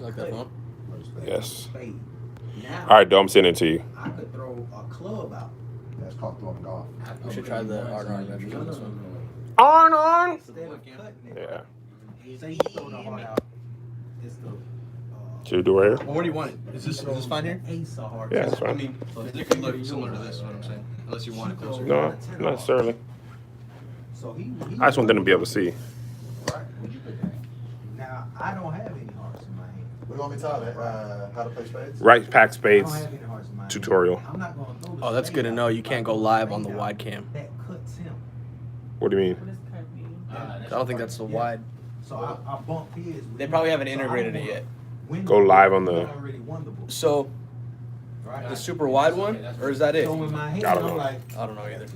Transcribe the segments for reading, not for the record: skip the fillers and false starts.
Like that phone? Yes. Now, All right, Doe, I'm sending it to you. I could throw a club out. That's called throwing golf. We should try the art on adventures on this one. On. Instead of cutting it, Yeah. say you throw the heart out, it's the Should we do it right Well, where do you want it? Is this fine here? ace of hearts. here? Yeah, that's I fine. mean, it could look similar to this, is what I'm saying. Unless you want it closer. No, not necessarily. So he I just want them to be able to see. Right. What'd you put down? Now I don't have any hearts in my hand. What do you want me to tell that? How to play spades? Right pack I spades don't have any hearts in my hand. tutorial. I'm not gonna throw the Oh, that's spade good to out. know. You can't go live on the wide cam. That cuts him. What do you mean? What does cut mean? I don't think that's the wide. So I bump his. with They him. probably haven't So I integrated don't it yet. win Go the live book. on the- I already won the book. So, Right. the super wide one? Or is that it? So in my hand, I don't know. I'm like, I don't know either.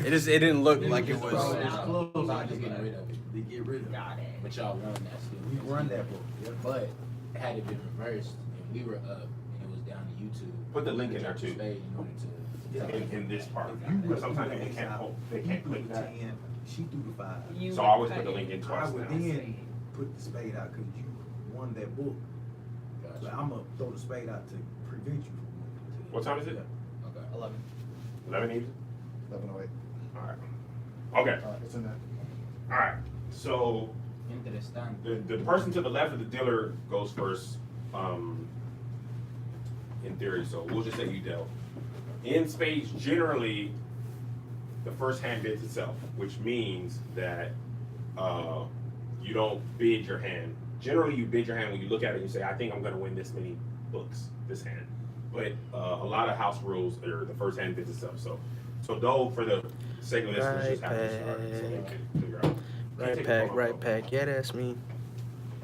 It didn't look like it was. Close out. Just getting rid of it. To get rid of it. Got it. But y'all run that still. We run that book. Yep. But had it been reversed and we were up and it was down to YouTube. Put the link in there, too. Spade in order to. In this part. If you Because sometimes put they the can't ace out, hold, they he can't threw click the that. 10, she threw the 5. You So I always cut put the it. link in I twice would now. then put the spade out because you won that book. But Gotcha. I'm gonna throw the spade out to prevent you from winning. What time is it? Okay. 11. 11 even? 11:08. All right. Okay. All right, it's in there. All right. So the person to the left of the dealer goes first, in theory. So we'll just say you dealt. In spades, generally, the first hand bids itself, which means that you don't bid your hand. Generally, you bid your hand when you look at it and you say, I think I'm going to win this many books, this hand. But a lot of house rules are the first hand bids itself. So though, for the sake of this, let's just have to start. So we can figure out. Right pack. Yeah, that's me.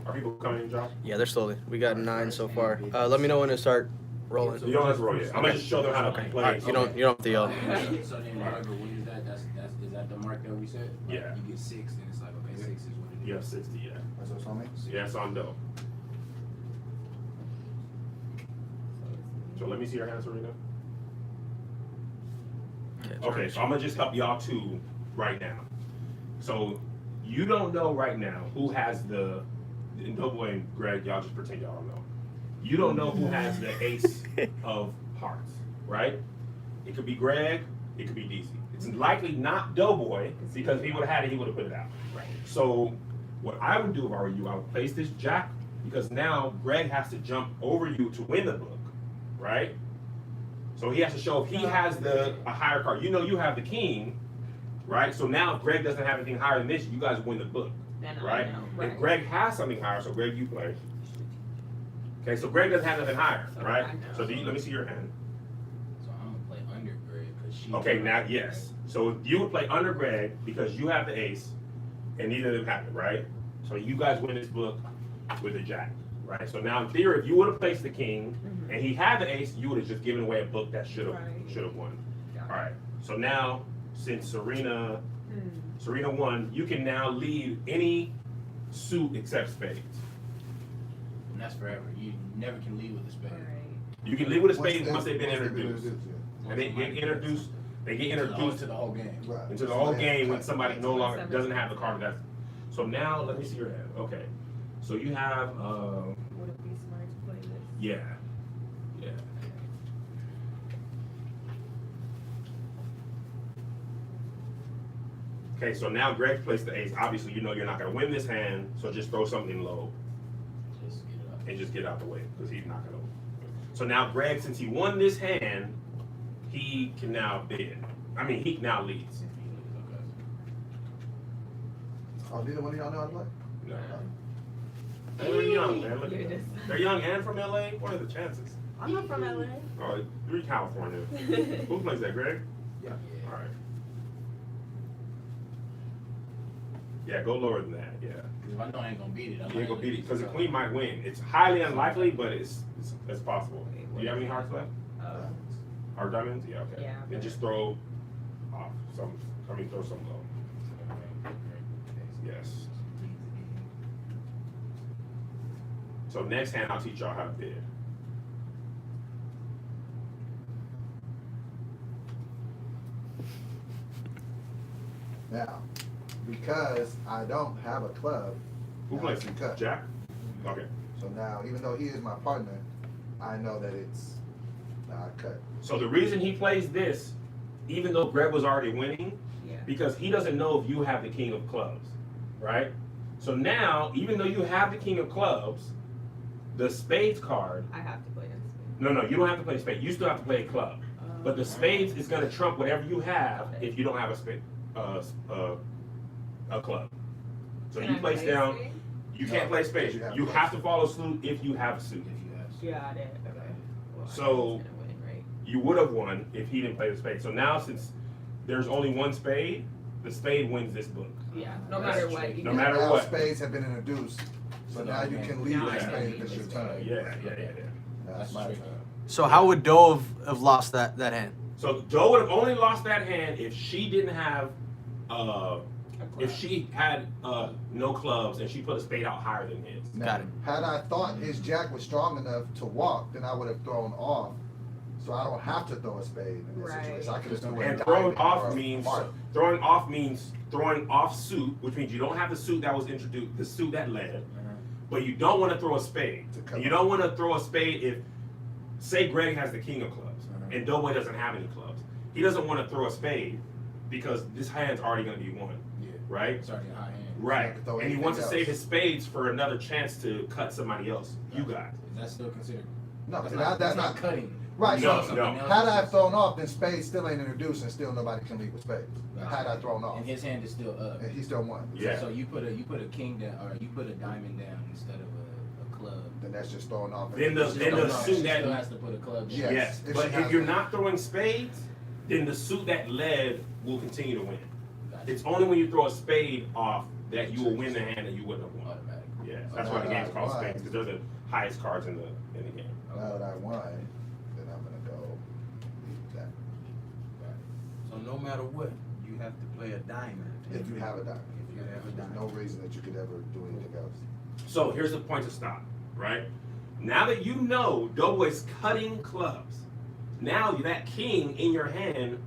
Are people coming in, Josh? Yeah, they're slowly. We got 9 so far. Let me know when to start rolling. You don't have to roll yet. I'm gonna just show them how to Okay. play. All right, you don't have to yell. So then whoever wins that, is that the mark that we set? Yeah. You get 6, and it's like, okay, 6 is what it is. You have 60, yeah. That's what's on me? Yeah, it's on dough. So let me see your hand, Serena. Okay, so I'm gonna just help y'all two right now. So you don't know right now who has and Doughboy and Greg, y'all just pretend y'all don't know. You don't know who has the ace of hearts, right? It could be Greg, it could be DC. It's likely not Doughboy, because if he would have had it, he would have put it out. Right. So what I would do if I were you, I would place this jack, because now Greg has to jump over you to win the book, right? So he has to show if he has a higher card. You know you have the king, right? So now if Greg doesn't have anything higher than this, you guys win the book, Then I right? know. If Right. Greg has something higher, so Greg, you play. Okay, so Greg doesn't have nothing higher, So right? I know. So let me see your hand. So I'm gonna play under Greg because she. Okay, now yes. So you would play under Greg because you have the ace, and neither of them have it, right? So you guys win this book with a jack, right? So now in theory, if you would have placed the king and he had the ace, you would have just given away a book that should have won. Got it. All right. So now, since Serena won, you can now lead any suit except spades. And that's forever. You never can leave with a spade. Right. You can lead with a spade once they've been Once introduced, yeah. and they get introduced. They get introduced to the whole game. Right. into the whole game when somebody no longer doesn't have the card that's. So now let me see your hand. Okay, so you have Would it be smart to play this? yeah. Okay, so now Greg placed the ace. Obviously, you know you're not gonna win this hand, so just throw something low Just get it up. and just get out the way because he's not gonna. So now Greg, since he won this hand, he can now bid. I mean, he now leads. Okay. Oh, neither one of y'all know how to play? No. They're young, man. Look at You're them. just- They're young and from LA. What are the chances? I'm not from LA. Oh, you're in California. Who plays that, Greg? Yeah. All right. Yeah, go lower than that. Yeah, If I know I ain't gonna beat it, you ain't gonna beat it because the queen might win. It's highly unlikely, but it's possible. Do you have any hearts left? Or diamonds? Yeah. Okay. Yeah. Then just throw off some. I mean, throw some low. Yes. So next hand, I'll teach y'all how to bid. Now, because I don't have a club, Who now plays I can cut. Jack? Okay. So now, even though he is my partner, I know that it's I cut. So the reason he plays this, even though Greg was already winning, Yeah. because he doesn't know if you have the king of clubs, right? So now, even though you have the king of clubs, the spades card. I have to play this. No, you don't have to play spades. You still have to play a club. But the spades is going to trump whatever you have if you don't have a club. So Can you I place play down. spades? You No, can't play spades. you have to You play have to follow suit if you have a suit. If you have. Got it. Okay. Well, I So- know he's gonna win, right? You would have won if he didn't play the spade. So now, since there's only one spade, the spade wins this book. Yeah. No That's matter true. what. you No know. matter Now what. spades have been introduced, so now you can lead Now with I spades can if it's your turn. Yeah. That's That's my tricky. turn. So how would Doe have lost that hand? So Doe would have only lost that hand if she didn't have, A if club. she had no clubs and she put a spade out higher than his. Now, Got it. Had I thought his jack was strong enough to walk, then I would have thrown off. So I don't have to throw a spade in this Right. situation. I could just do a And diamond throwing or off a means heart. throwing off suit, which means you don't have the suit that was introduced, the suit that led, but you don't want to throw a spade. To cover. You don't want to throw a spade if, say, Greg has the king of clubs Uh-huh. and Doughboy doesn't have any clubs. He doesn't want to throw a spade because this hand's already going to be won, Yeah. right? It's already a high hand. Right. can throw And he anything wants to else. save his spades for another chance to cut somebody else. You got it. Is that still considered? No, That's that's not not cutting. right. No, so no. had I thrown off, then spades still ain't introduced, and still nobody can lead with spades. Had I thrown off, And his hand is still up. and he still won. Yeah. So you put a king down, or you put a diamond down instead of a club. Then that's just throwing off. Then the- She then still- the no, suit she that- still has to put a club down. Yes. Yes. if But she if has you're it. not throwing spades, then the suit that led will continue to win. Gotcha. It's only when you throw a spade off that you will win the hand that you wouldn't have won. Automatic. Yeah, that's why the game's called spades, because they're the highest cards in the game. Now that I won, then I'm gonna go lead that. So no matter what, you have to play a diamond. If you have a diamond, If you have a there's diamond. no reason that you could ever do anything else. So here's the point to stop, right? Now that you know Doughboy's cutting clubs, now that king in your hand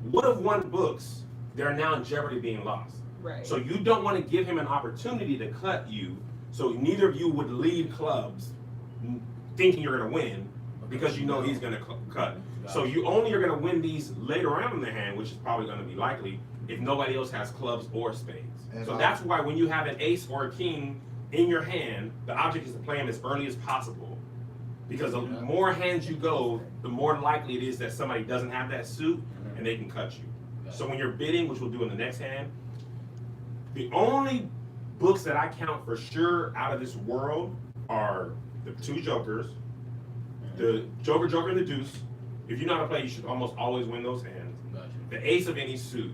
would have won books. They're now in jeopardy of being lost. Right. So you don't want to give him an opportunity to cut you, so neither of you would lead clubs thinking you're going to win because you know he's going to cut. So you only are going to win these later on in the hand, which is probably going to be likely if nobody else has clubs or spades. And So I- that's why when you have an ace or a king in your hand, the object is to play them as early as possible. Because the more hands you go, the more likely it is that somebody doesn't have that suit and they can cut you. So when you're bidding, which we'll do in the next hand, the only books that I count for sure out of this world are the two jokers, the joker, and the deuce. If you know how to play, you should almost always win those hands. Gotcha. The ace of any suit.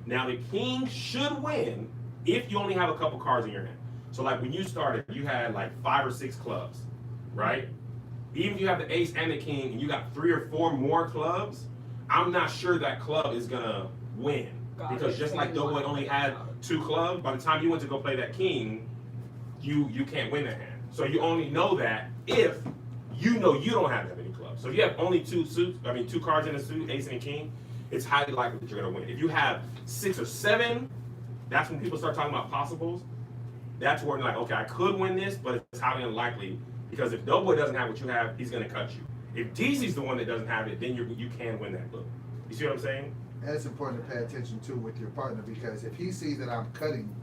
Now the king should win if you only have a couple cards in your hand. So like when you started, you had like 5 or 6 clubs, right? Even if you have the ace and the king and you got 3 or 4 more clubs, I'm not sure that club is gonna win. Got Because it. just So like you Doughboy want to only play had it out. 2 clubs, by the time you went to go play that king, you can't win that hand. So you only know that if you know you don't have that many clubs. So if you have only 2 cards in a suit, ace and a king, it's highly likely that you're gonna win. If you have 6 or 7, that's when people start talking about possibles. That's where like, okay, I could win this, but it's highly unlikely because if Doughboy doesn't have what you have, he's gonna cut you. If DZ's the one that doesn't have it, then you can win that book. You see what I'm saying? And it's important to pay attention to with your partner because if he sees that I'm cutting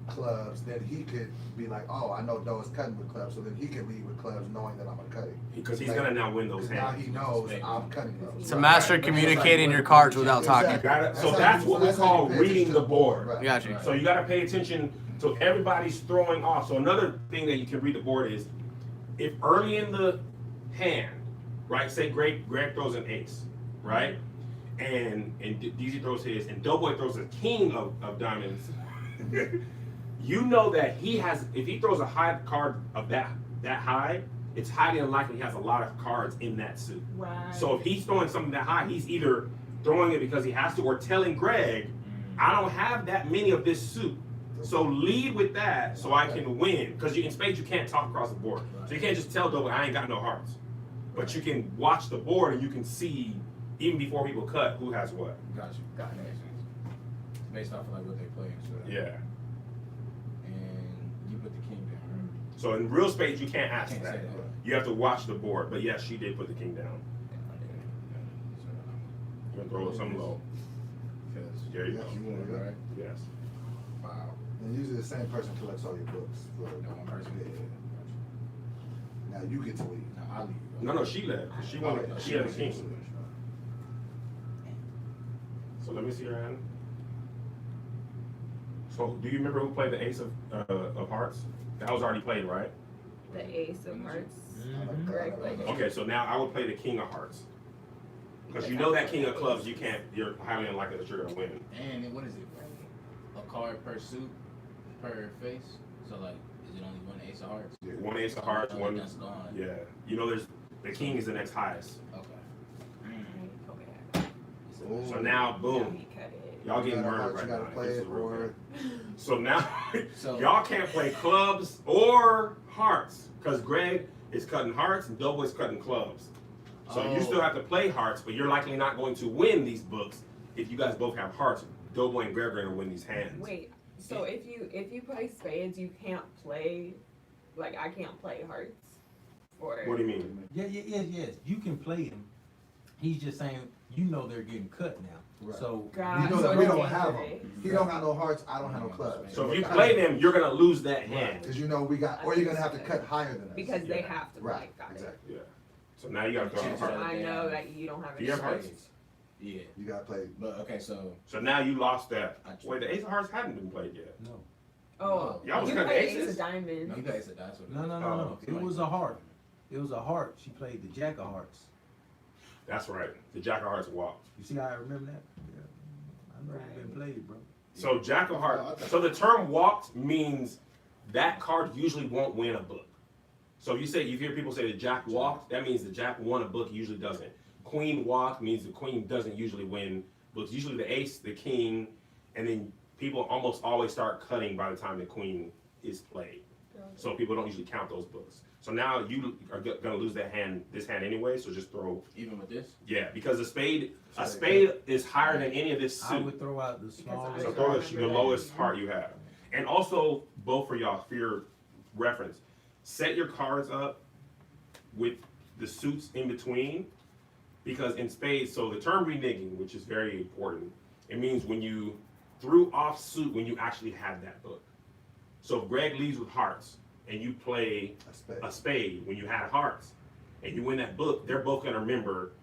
clubs, then he could be like, oh, I know Doe is cutting with clubs, so then he can lead with clubs knowing that I'm gonna cut it. Because he's Like, gonna now win those 'cause now hands. he knows I'm cutting those. It's a master communicating your cards without talking. So that's what we call reading the board. Right. I got you. So you got to pay attention to everybody's throwing off. So another thing that you can read the board is if early in the hand, right? Say Greg throws an ace, right? And DZ throws his, and Doughboy throws a king of diamonds. You know that he has. If he throws a high card of that high, it's highly unlikely he has a lot of cards in that suit. Right. So if he's throwing something that high, he's either throwing it because he has to, or telling Greg, I don't have that many of this suit. So lead with that so I can win. Because in spades, you can't talk across the board. So you can't just tell Doughboy, I ain't got no hearts. But you can watch the board and you can see, even before people cut, who has what. Gotcha. Got it. Makes sense. It's based off of like what they play and stuff. Yeah. And you put the king down. So in real spades, you can't ask Can't say that. that. You have to watch the board. But yes, she did put the king down. You're gonna throw something low. There you go. You won, right? Yes. Wow. And usually the same person collects all your books. For No one person. Now you get to leave. No, I'll leave. No, she led. She wanted. She had a king. So let me see your hand. So do you remember who played the ace of hearts? That was already played, right? The ace of hearts. Mm-hmm. Greg played it. Okay, so now I would play the king of hearts. Because you know that king of clubs, you're highly unlikely that you're gonna win. And what is it? A card per suit, per face. So like, is it only one ace of hearts? Yeah, one ace of hearts, one. That's gone. Yeah, you know the king is the next highest. Okay. Okay. So now, Now boom, he cut it. y'all getting You gotta murdered watch, right you gotta now. play This it is real or good. So now, So- y'all can't play clubs or hearts because Greg is cutting hearts and Doughboy's cutting clubs. So you still have to play hearts, but you're likely not going to win these books if you guys both have hearts. Doughboy and Greg are going to win these hands. Wait. So if you play spades, you can't play. Like I can't play hearts. Or What do you mean? Yes. You can play him. He's just saying, you know they're getting cut now. Right. So God, You know so that we it's don't have them. dangerous. He don't got no hearts. I don't have no clubs. So if you play them, you're going to lose that hand. Because you know we got, or you're gonna have to cut higher than us. Because they Yeah. have to. Right. Like, got Exactly. Yeah. So now you got to throw a it. So heart. I know that you don't have Do you have any hearts? hearts. Yeah. You gotta play. But okay, so So now you lost that. I tried. Wait, the ace of hearts hadn't been played yet. no, Oh, Y'all was you cutting play aces? ace of diamonds. no, you got ace of dice. no. It was a heart. It was a heart. She played the jack of hearts. That's right. The jack of hearts walked. You see how I remember that? Yeah. I know it's been played, bro. So jack of hearts. So the term walked means that card usually won't win a book. So if you hear people say the jack walked, that means the jack won a book. He usually doesn't. Queen walked means the queen doesn't usually win books. Usually the ace, the king, and then people almost always start cutting by the time the queen is played. So people don't usually count those books. So now you are gonna lose this hand anyway. So just throw, Even with this? yeah, because a spade is higher than any of this I suit. would throw out the smallest. So throw the lowest heart you have. And also, both for y'all, for your reference, set your cards up with the suits in between. Because in spades, so the term reneging, which is very important, it means when you threw off suit when you actually had that book. So if Greg leads with hearts and you play a spade when you had hearts and you win that book, they're both gonna remember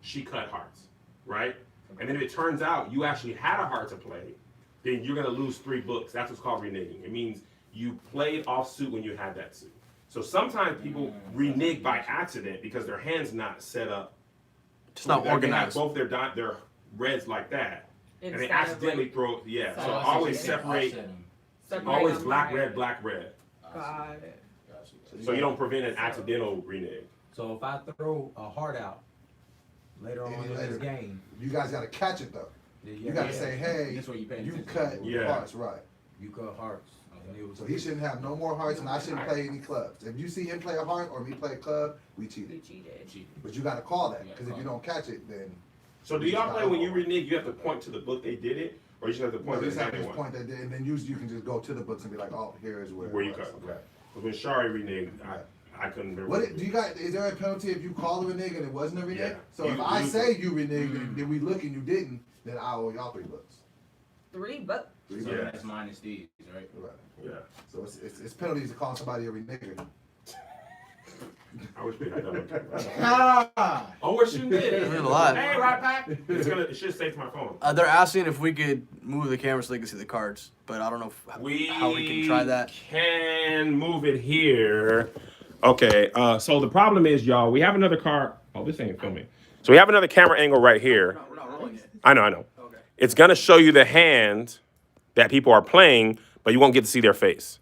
she cut hearts, right? And then if it turns out you actually had a heart to play, then you're gonna lose 3 books. That's what's called reneging. It means you played off suit when you had that suit. So sometimes people renege by accident because their hand's not set up. It's not They have organized. both their reds like that, and they Instead of, accidentally like, throw. Yeah, so So always you can separate. separate Always them, black, right? red, black, red. Got it. So you don't prevent an accidental renege. So if I throw a heart out later on in this game, You guys gotta catch it though. then You gotta say, hey, That's where you pay you attention. cut Yeah. hearts, right? you cut hearts. And it was, So he shouldn't have no more hearts, and I shouldn't play any clubs. If you see him play a heart or me play a club, we You cheated. cheated. But you gotta call that, because if you don't catch it, then So do y'all play when you renege? You have to point to the book they did it, or you just have to well, point to just the have to second just one point that, and then usually you can just go to the books and be like, oh, here is where where it you was. cut. Okay. But when Shari reneged, I couldn't remember. What do you got? Is there a penalty if you call a renege and it wasn't a renege? Yeah. So if You I lose say it. you reneged and then we look and you didn't, then I owe y'all 3 books. 3 books. Three So Yeah. that's mine and Steve's, right? Right. Yeah. So it's penalties to call somebody a renegger. I wish we had done it. Ah! Oh, we're shooting it. There's a lot. Hey, right back. It should save my phone. They're asking if we could move the camera so they can see the cards, but I don't know how we can try that. Can move it here. Okay, so the problem is, y'all, we have another card. Oh, this ain't filming. So we have another camera angle right here. We're not rolling it. I know. Okay. It's gonna show you the hand that people are playing, but you won't get to see their face.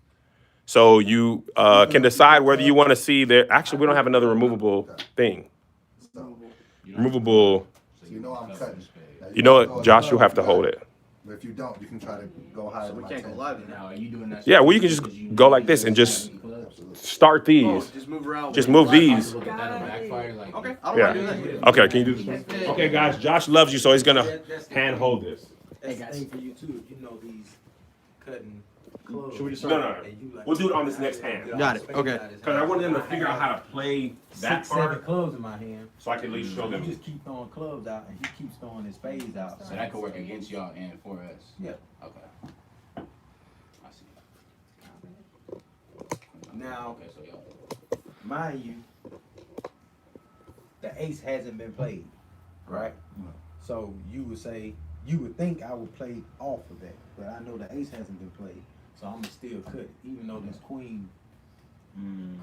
So you can decide whether you want to see their. Actually, we don't have another removable thing. So, Removable. so you know I'm cutting. Now, You know can what, throw a Josh? club, You'll have to you hold got it. But if you don't, you can try to go higher than my 10. Now, are you doing that? Yeah, well, you can just go like this and just start these. Just move around. Just move these. Look at that on backfire, like, Okay. I don't mind doing Yeah. that. Okay, can you do this? Okay, guys, Josh loves you, so he's gonna that's hand hold this. That's the thing for you too. You know these cutting clubs. Should we just No, start? no. And you like, We'll do it on this next hand. Got it, okay. Because I wanted them to figure out how to play that 6, 7 part, clubs in my hand. so I can at least show You them. just keep throwing clubs out, and he keeps throwing his spades out. So that could work against y'all and for us. Yeah. Okay. I see. Now, Okay, so y'all. mind you, the ace hasn't been played, right? So you would think I would play off of that, but I know the ace hasn't been played, so I'm still cut it, even though this queen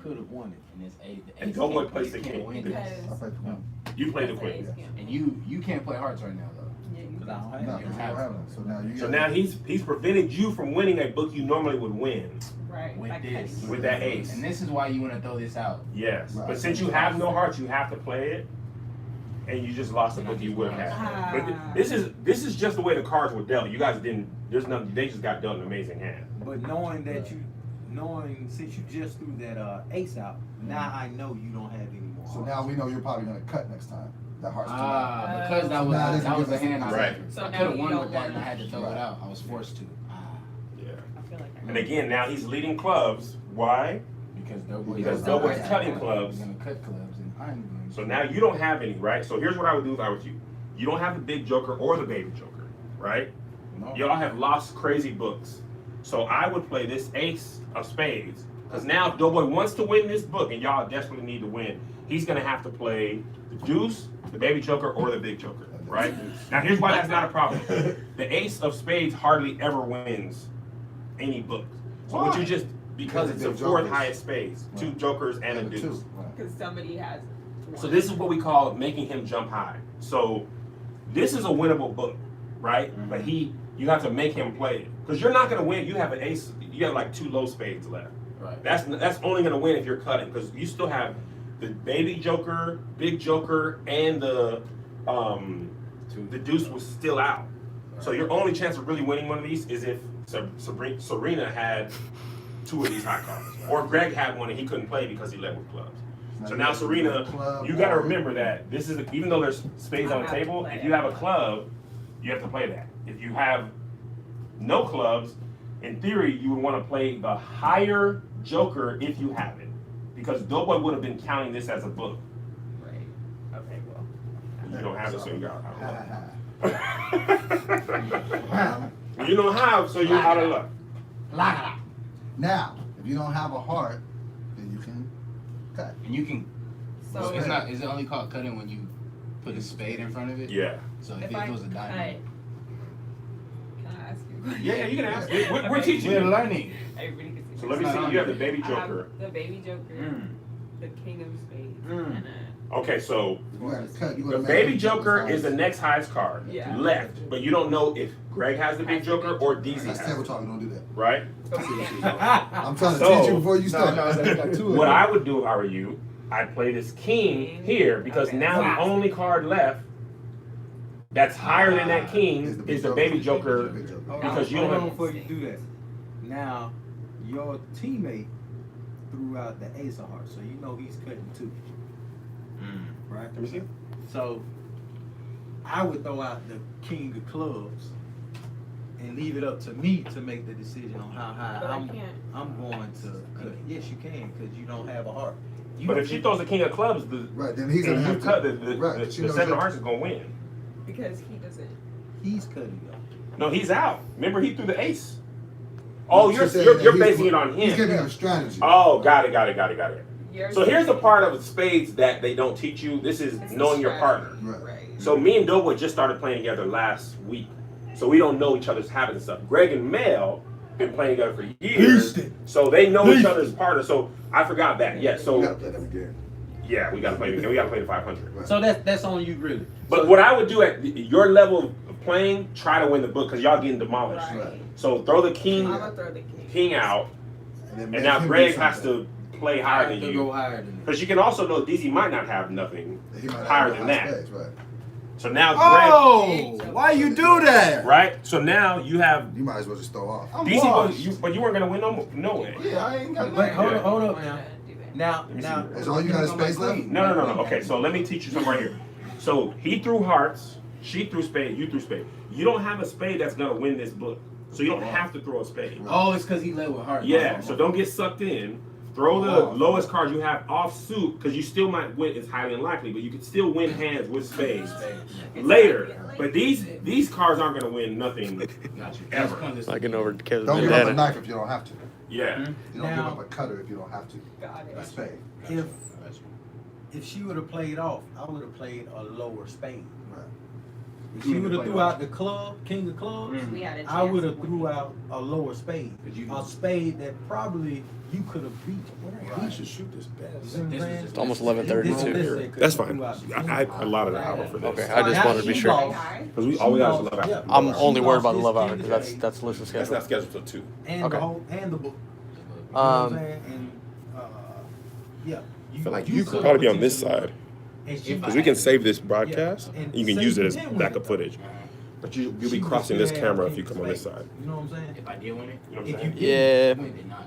could have won it. And this eight. The And ace Doughboy can't- plays the can't king. win Because this. I played the queen. You play the the queen. ace can't. And you can't play hearts right now though. Yeah, you Because I can. don't No, have you it. don't have them. So now you So got. now he's prevented you from winning a book you normally would win Right. With like this. cutting. with that ace. And this is why you want to throw this out. Yes, Right. but since you have no hearts, you have to play it, and you just lost the book you would have had. But this is just the way the cards were dealt. You guys didn't. There's nothing. They just got dealt an amazing hand. But knowing since you just threw that ace out, now I know you don't have any more. So hearts. now we know you're probably gonna cut next time. That heart's too low. Because Now this that was gives the us- hand I Right. was. So I now could have you won don't with that, want and I had to throw Right. it out. I was forced to. Yeah. I feel like And again, now he's leading clubs. Why? Because Doughboy. Because Doughboy's cutting clubs. He's gonna cut clubs, and I'm going. So now you don't have any, right? So here's what I would do if I was you. You don't have the big joker or the baby joker, right? No. Y'all have lost crazy books. So I would play this ace of spades. Because now Doughboy wants to win this book and y'all desperately need to win. He's gonna have to play the deuce, the baby joker, or the big joker, right? Now here's why that's not a problem. The ace of spades hardly ever wins any book. So what you just, because it's the Big fourth jokers. highest spades, two Right. jokers and a Yeah, deuce. two. Right. because somebody has. So this is what we call making him jump high. So this is a winnable book, right? But you have to make him play it because you're not going to win. You have an ace. You have like two low spades left. Right. That's only going to win if you're cutting because you still have the baby joker, big joker, and the deuce was still out. So your only chance of really winning one of these is if Serena had two of these high cards, or Greg had one and he couldn't play because he led with clubs. So now Serena, you got to remember that this is even though there's spades on the table, if you have a club, you have to play that. If you have no clubs, in theory, you would want to play the higher joker if you have it, because Doughboy would have been counting this as a book. Right. Okay. Well. You don't have it, so you got Ha, out ha, of luck. You don't have, so you're out of luck. ha. Now, if you don't have a heart, then you can cut. And you can. So It's not. Is it only called cutting when you put a spade in front of it? Yeah. So if if it I goes a cut, diamond. can I ask you a question? Yeah, you can ask. We're Okay. teaching We're you. learning. Everybody can see. So my let me screen. see. You have the baby I have joker. the baby joker, the king of spades, Mm. and Okay, so You gotta cut. You the gotta make baby it joker size. is the next highest card Yeah. left, but you don't know if Greg has the big joker or DZ That's has table it, talk. Don't do that. right? but we can't. I'm trying to So- teach you before you start. What I would do if I were you, I'd play this king here because Okay. now the only card left that's higher than that king is the baby joker. Big joker. Because you hold don't on have- before you do that. Now, your teammate threw out the ace of hearts, so you know he's cutting too, right? Let me see. So, I would throw out the king of clubs and leave it up to me to make the decision on how high But I can't. I'm going to cut. Yes, you can, because you don't have a heart. You But don't if she get- throws the king of clubs, the Right, then he's and gonna you have cut to. the she the knows seven of that. hearts is gonna win. Because he doesn't. he's cutting though. No, he's out. Remember, he threw the ace. Oh, She you're said you're, that you're he's- basing it on He's him. giving you a strategy. Oh, got it. You're So here's the saying part of spades that they don't teach you. This is it's a knowing your partner. strategy, Right. Right. So me and Doughboy just started playing together last week. So we don't know each other's habits and stuff. Greg and Mel been playing together for years. So they know each other's partner. So I forgot that. Yeah, You so gotta play them again. yeah, we gotta play the 500. Right. So that's on you really. But what I would do at your level of playing, try to win the book because y'all getting demolished. Right. So throw the I'm king gonna throw the king. out, then and make now him Greg do has something. to play higher than to you. go higher than that. Because you can also know DZ might not have nothing He might have higher no than high that. spades, right. So now Oh, why you do that? Greg, right? So now you have You might as well just throw off. I'm DZ, washed. but you weren't gonna win no way. Yeah, I ain't got But nothing. hold up I'm now. gonna do that. Now, me now. see. Is all you got is space left? No. Okay, so let me teach you something right here. So he threw hearts, she threw spade, you threw spade. You don't have a spade that's gonna win this book. So you don't have to throw a spade. Oh, it's because he led with heart. Yeah, so don't get sucked in. Throw the lowest card you have off suit, because you still might win. It's highly unlikely, but you can still win hands with spades later. But these cards aren't going to win nothing ever. I can over kill Don't the give up a data. knife if you don't have to. Yeah. You don't Now- give up a cutter if you don't have to. Got it. A spade. If she would have played off, I would have played a lower spade. Right. If she would have threw out the club, king of clubs, We had a chance. I would have to threw win. out a lower spade. A spade that probably you could have beat. He should shoot this You best. see what I'm saying? It's almost 11:30 This- too. this they could That's have fine. threw out the I king. a lot of the hour for this. Okay, I just wanted to be sure. Because we all we got is love Yeah. out. I'm She only worried about the lost love this hour king because today. that's Liz's That's schedule. not scheduled till 2. And Okay. the whole and the book. You know what I'm Um, saying? And yeah. I feel like you could probably be on this side because we can save this broadcast. And You can use it as say you did win backup it, footage. But you'll be She would crossing still this have camera a if you king come on this spade. side. You know what I'm saying? If I did win it, You know what I'm If saying? you Yeah. win it not.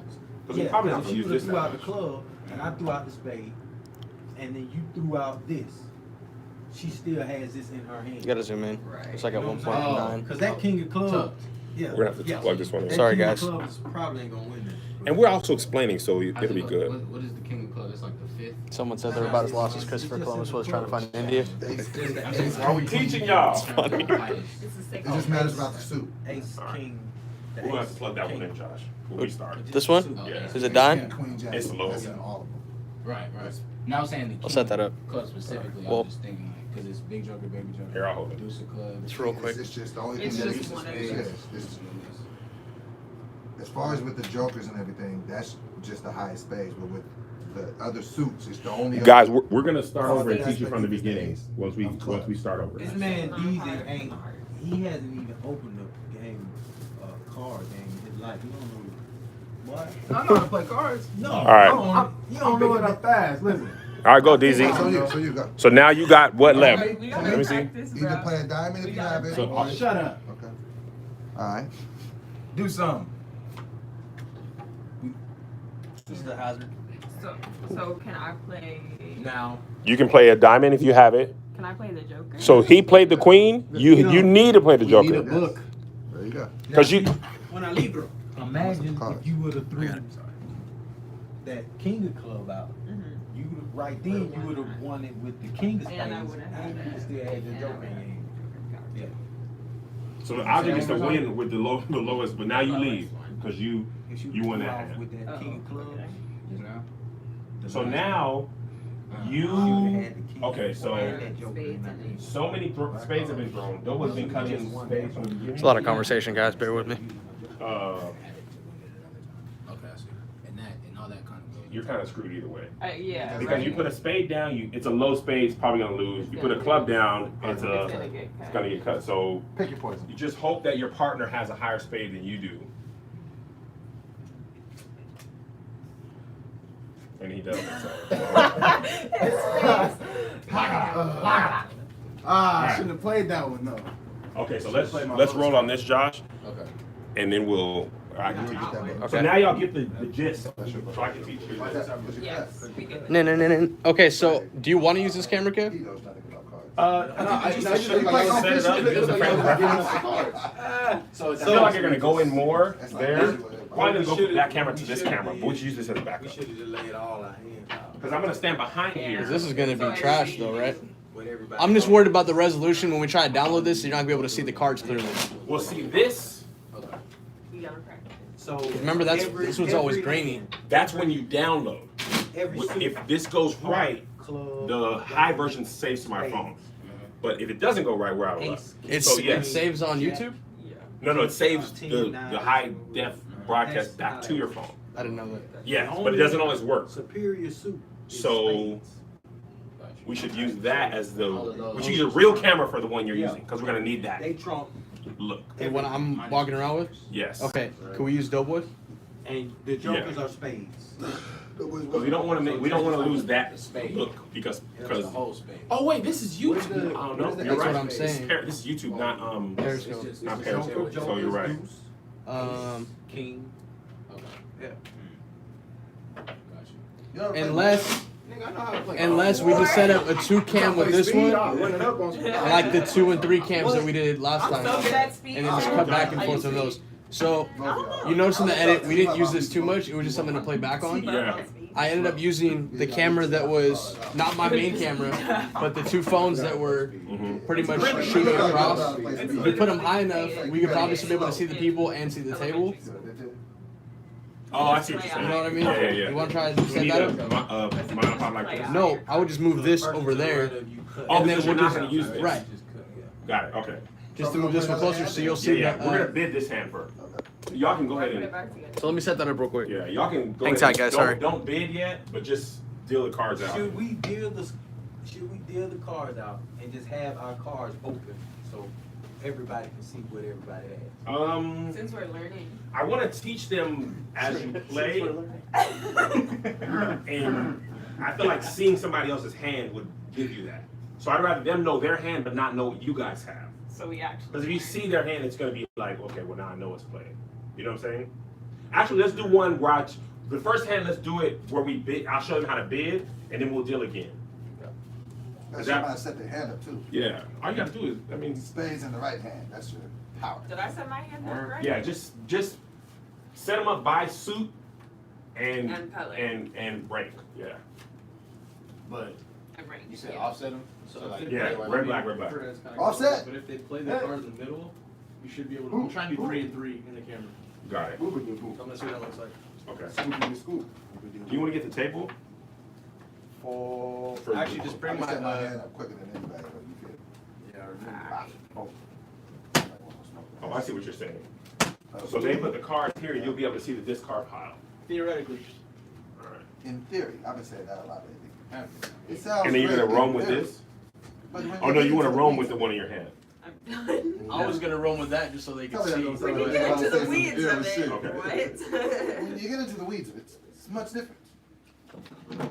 Because we probably not if going to she use would have this threw out that the much. club and I threw out the spade, and then you threw out this, she still has this in her hand. You gotta zoom in. It's like at You know what I'm 1.9. saying? Because that king of clubs, Tucked. yeah. We're gonna have to plug this one in. that Sorry, king of guys. clubs probably ain't gonna win this. And we're also explaining, so How's it'll it be look? good. What is the king of clubs? It's like the 5th. Someone said they're about as lost as Christopher Columbus was trying to find India. Are we teaching y'all? It's the It just matters about the suit. Ace, Alright. king. the We're going to have ace, to plug that one king. in, Josh, when we start. This one? Yeah. Is it dime? And Queen Jack. It's low. That's in all of them. Right. Now I'm saying the king I'll set that up. club specifically. Well- I'm just thinking like, because it's big joker, baby joker. Here, I'll hold it. Deuce of club. It's real quick. It's just the only It's thing that just one of yes, those. this- as far as with the jokers and everything, that's just the highest spades. But with the other suits, it's the only Guys, other, We're going to start over and That's teach you from the the beginning days once we of clubs. start over. This man Deezy ain't, he hasn't even opened the game, card game in his life. He don't know what. I know how to play cards. No. All right. You don't know what fast. Listen. All right, go, so DZ. you go. So now you got what left? We Let gotta me see. practice, You bro. can play a diamond if you have it. So, or- Shut up. Okay. All right. Do something. This is the hazard. So can I play? Now. You can play a diamond if you have it. Can I play the Joker? So he played the queen. You need to play the We need a joker book. There you go. because you. When I libro. Imagine Cards. if you would have threw that king of club out. Mhm. You would right then you would have won it with the king of spades. And I would have had and you that. still had the And I joker would in have your hand. Yeah. So the object is to win with the lowest, but now you leave because you If You won threw that off hand. with that Oh, king of clubs. okay. Just now. So now you you would've had the king okay. of So clubs and that joker in that hand. so many spades have been thrown. Nobody's been cutting spades from the beginning. It's a lot of conversation, guys. Bear with me. Uh, Okay, I see. And all that kind of goes. you're kind of screwed either way Yeah. because right? you put a spade down. It's a low spade. It's probably gonna lose. You put a club down. It's It's gonna get it's cut. gonna get cut. So Pick your poison. you just hope that your partner has a higher spade than you do. And he doesn't. So. I shouldn't have played that one, though. Okay, so let's roll on this, Josh, Okay. and then I can teach you. Okay. So now y'all get the gist. So I can teach you. this. Yes. We get No, no, no, no. Okay, so do you want to use this camera, He Kev? knows nothing about cards. I think just show you how to set it up. Use the frame of reference. So I feel like you're gonna go in more That's not there. basically what it- Probably gonna go from that camera to this camera, but we should use this as a We backup. should have just laid all our hands out Because I'm gonna stand behind Because here. this is gonna be trash, though, right? with everybody. I'm just worried about the resolution when we try to download this. So you're not gonna be able to see the cards clearly. We'll see this. We gotta practice. So Remember, this one's always grainy. That's when you download. Every If this goes right, club, the high version saves to my phone. But if it doesn't go right, we're out of luck. It's So, it yes. saves on YouTube. Yeah. No, it saves the high def broadcast back to your phone. I didn't know that. Yes, but it doesn't always work. superior suit. is So spades. we should use that as we should use a real camera for the one you're using because we're gonna need that They trump look. The one I'm walking around with. Yes. Okay, can we use Doughboy? and the jokers are spades. Because we don't want to lose that look because The whole space. oh wait, this is Where's YouTube. the- I don't know. where's the You're That's right. what I'm saying. This is YouTube, not Periscope. not Periscope. So you're right. King. You know, Unless nigga, I know how to play unless we just set up a 2-cam with this one, Running up on like the 2 and 3 cams that we did last I'm so time, good at speed. and then just cut back and forth on those. So, you notice in the edit, we didn't use this too much. It was just something to play back on. Yeah. I ended up using the camera that was not my main camera, but the two phones that were pretty much shooting across. If we put them high enough, we could probably still be able to see the people and see the table. Oh, I see what you're saying. You know what I mean? Yeah. You want to try to We set need that a up? monopod like this. No, I would just move this over there. Oh, And then because you're we'll not just- going to use this. right. Got it. Okay. Just to move this one closer so you'll Yeah, see yeah. the, We're gonna bid this hand first. Y'all can go ahead Put it and. back together. So let me set that up real quick. Yeah, y'all can go Hang ahead. tight, and- guys, don't- sorry. Don't bid yet, but just deal the cards out. Should we deal the cards out and just have our cards open so everybody can see what everybody has? Since we're learning. I want to teach them as you play, and I feel like seeing somebody else's hand would give you that. So I'd rather them know their hand, but not know what you guys have. So we actually. Because if you see their hand, it's gonna be like, okay, well now I know what's playing. You know what I'm saying? Actually, let's do one where the first hand. Let's do it where we bid. I'll show them how to bid, and then we'll deal again. That's how I set the hand up too. Yeah. All you gotta do is, I mean, Spades in the right hand. That's your power. Did I set my hand up right? yeah, just set them up by suit and And color. and break. Yeah. But I'm right. you said offset them. So like Yeah, red, black, red, black. Offset. But if they play the cards in the middle, you should be able to. I'm trying to do 3 and 3 in the camera. Got it. So I'm gonna see what that looks like. Okay. Do you want to get the table? For For- actually, just I bring can set my my. hand up quicker than anybody, but you can. Yeah, Oh, I see what you're saying. So they put the cards here, and you'll be able to see the discard pile. Theoretically. All right. In theory, I've been saying that a lot lately. It sounds. And then you're great gonna in roam with theory, this? but when Oh you no, get you want to into roam the with the weeds- one in your hand. I'm done. I was gonna roam with that just so they could Tell me that see. don't We sound can like get into the conversation. weeds Yeah, of it. shit. Okay. What? When you get into the weeds of it, it's much different.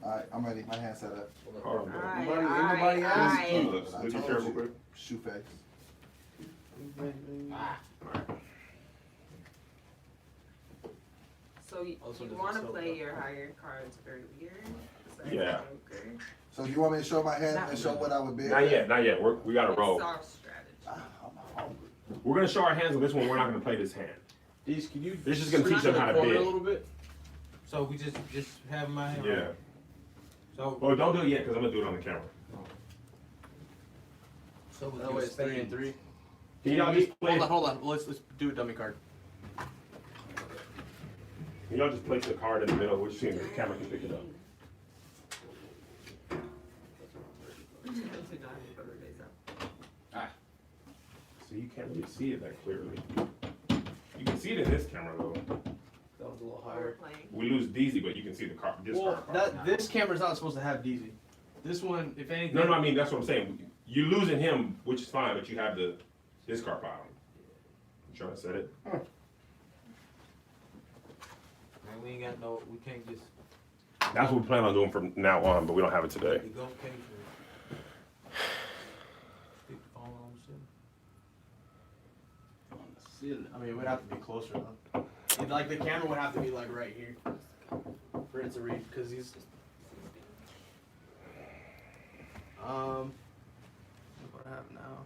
All right, I'm ready. My hand's set up. Hold on, bro. Alright, Nobody- alright, anybody else? alright. Look at your real quick. Shoe face. So you, Also, you does it want to still play count? your higher cards earlier? Is that Yeah. Okay. So you want me to show my hand and show what I would bid? Not yet, not yet. We gotta It's roll. our strategy. I'm hungry. We're gonna show our hands on this one. We're not gonna play this hand. These, can you? This is gonna teach switch them how to corner bid. a little bit. So we just have my hand. Yeah. So Well, don't do it yet, because I'm gonna do it on the camera. so with That your way it's 3 and spades, 3. Can y'all just play? Hold on. Let's do a dummy card. Can y'all just place the card in the middle, which seems the camera can pick it up. So you can't really see it that clearly. You can see it in this camera though. That was a little We're higher. playing. We lose DZ, but you can see the card. Well, this camera's not supposed to have DZ. This one, if anything. No, I mean that's what I'm saying. You're losing him, which is fine, but you have the discard pile. You trying to set it? man, we ain't got no. We can't just. That's what we plan on doing from now on, but we don't have it today. We go pay for it. Stick the phone on the ceiling. On the ceiling. I mean, it would have to be closer though. Like the camera would have to be like right here for it to read, because he's. What I have now.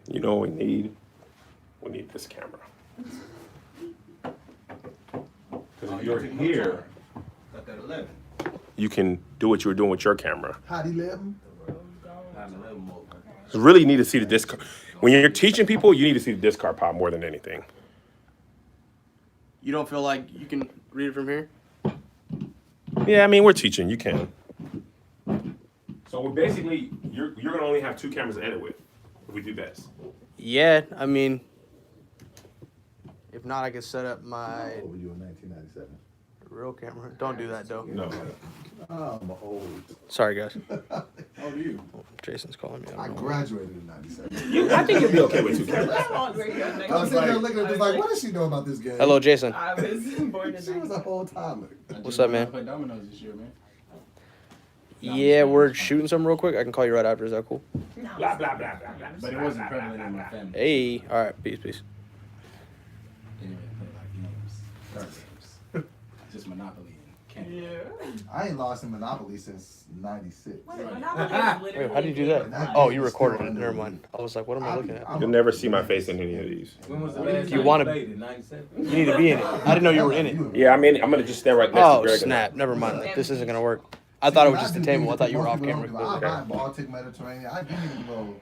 You know what we need? We need this camera. Because if you're here, Got that 11. you can do what you were doing with your camera. Hot 11. Not an 11 mode. You really need to see the discard. When you're teaching people, you need to see the discard pile more than anything. You don't feel like you can read it from here? Yeah, I mean, we're teaching. You can. So we're basically, you're gonna only have 2 cameras to edit with if we do this. Yeah, I mean, if not, I could set up my How old were you in 1997? real camera. Don't do that, though. No. I'm old. Sorry, guys. How old are you? Jason's calling me. I don't know. graduated in 97. I think you'll be okay with 2 cameras. How old were you in I was sitting there looking at this like, I what was does she know about this game? Hello, Jason. I was born in She was a 90. whole toddler. What's up, man? I play dominoes this year, man. Yeah, we're shooting some real quick. I can call you right after. Is that cool? Blah, blah, blah, blah, blah. But it wasn't prevalent in my family. Hey. All right. Peace, peace. Anyway, I play like games, card games. Just Monopoly Yeah. I ain't lost in Monopoly since '96. Wait, Monopoly is literally Wait, how did you do a that? game of Oh, life. you recorded it. Never mind. I was like, what am I looking at? You'll never see my face in any of these. When was the last You time wanna- you played it? 97? You need to be in it. I didn't know you were in it. Yeah, I'm gonna just stand right next Oh to Greg. snap! Never mind. Like, this isn't gonna work. I thought it was just the table. I thought you were off camera. I completely. buy Baltic Mediterranean. I didn't even know.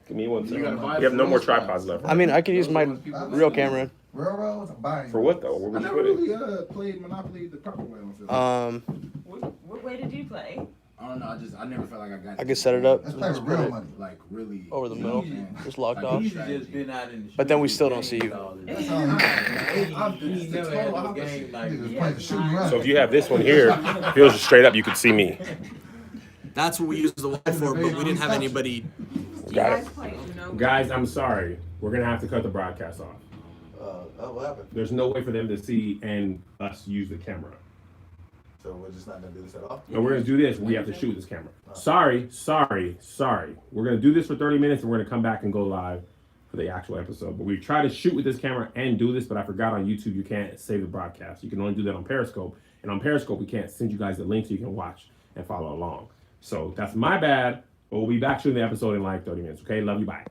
Give me one You gotta second. buy You have no more those guys. tripods left. I mean, I could use my real camera. Railroads, I'm buying. For what though? Where I would you never put it? really played Monopoly the proper way. I don't feel like. What way did you play? I don't know. I never felt like I got. I could set it up. Let's play with Just put real it money. Like really over the middle, just locked off. He's just been out in the But then we still don't see you. That's all I'm He never had no game like Niggas playing the shoot and run. So if you have this one here, if it was just straight up, you could see me. That's what we used the wall for, but we didn't have anybody. Do you Got guys it. play Uno? Guys, I'm sorry. We're gonna have to cut the broadcast off. What happened? There's no way for them to see and us use the camera. So we're just not gonna do this at all? No, we're gonna do this. We have to shoot this camera. Sorry. We're gonna do this for 30 minutes and we're gonna come back and go live for the actual episode. But we try to shoot with this camera and do this, but I forgot on YouTube you can't save the broadcast. You can only do that on Periscope. And on Periscope we can't send you guys the link so you can watch and follow along. So that's my bad. But we'll be back shooting the episode in like 30 minutes. Okay, love you, bye.